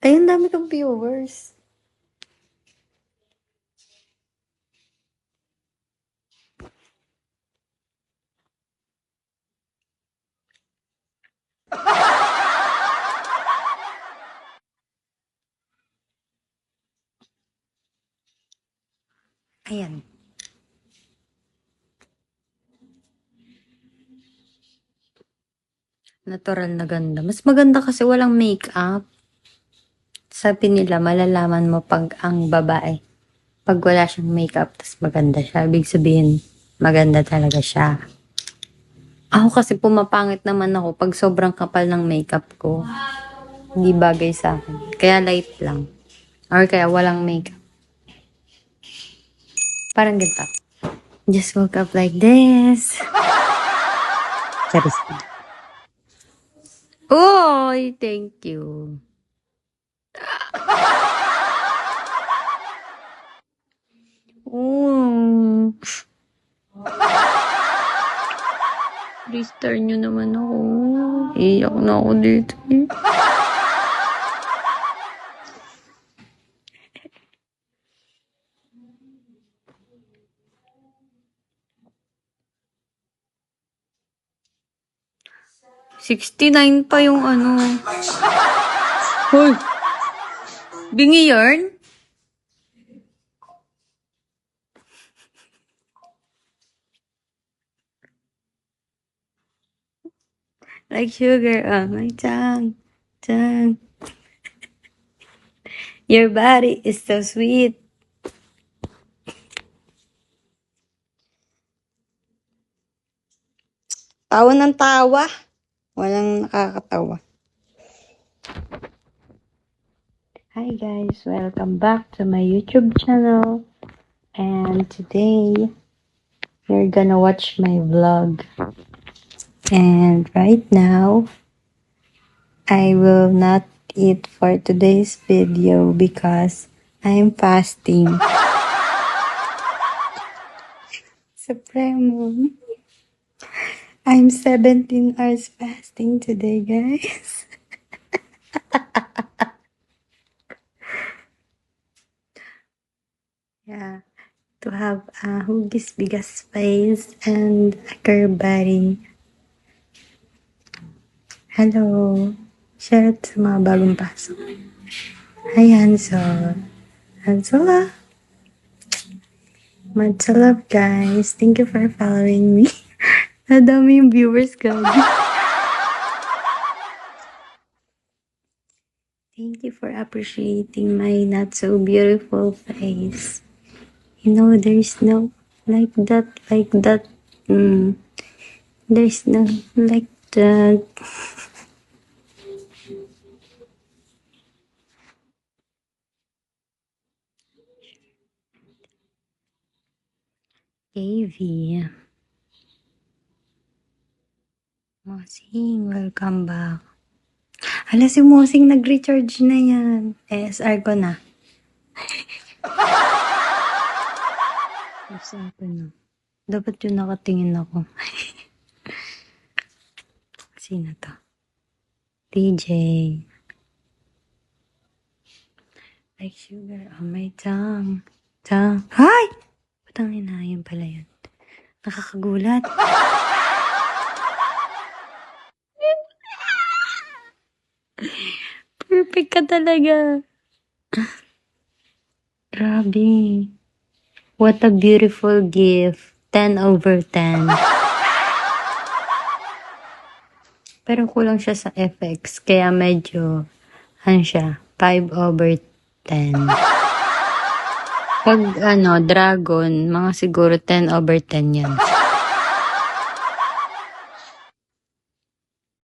Ay, ang dami kong viewers. Ayan. Natural na ganda. Mas maganda kasi walang makeup. Sabi nila, malalaman mo pag ang babae, pag wala siyang makeup, tas maganda siya. Ibig sabihin, maganda talaga siya. Ako kasi pumapangit naman ako pag sobrang kapal ng makeup ko. Hindi bagay sa akin. Kaya light lang. Or kaya walang makeup. Parang ganito. Just woke up like this. Charis. Oy, thank you. Oh. Restart nyo naman ako. Iyak na ako dito. 69 pa yung ano. Hoy! Bingi yarn? Like sugar on my tongue. Tongue. Your body is so sweet. Tawa ng tawa. Walang nakakatawa. Hi guys, welcome back to my YouTube channel. And today, you're gonna watch my vlog. And right now, I will not eat for today's video because I'm fasting. Supremo. I'm 17 hours fasting today, guys. Yeah, to have a hugis bigas face and a curved body. Hello. Shout out sa mga bagong pasok. Hi, Hansel. Hansel. Much love, guys. Thank you for following me. Nadami yung viewers ko. Thank you for appreciating my not so beautiful face. You know, there's no like that. There's no like that. AV. Mosing, welcome back. Hala, si Mosing nag-recharge na yan. SR ko na. SR ko na. Dapat yun nakatingin ako. Sino to? DJ. Like sugar on my tongue. Tongue. Hi! Patang ina, yun pala yun. Nakakagulat. Perfect ka talaga. Grabe. What a beautiful gift. 10 over 10. Pero kulang siya sa FX. Kaya medyo, ano siya, 5 over 10. Pag dragon, mga siguro 10 over 10 yan.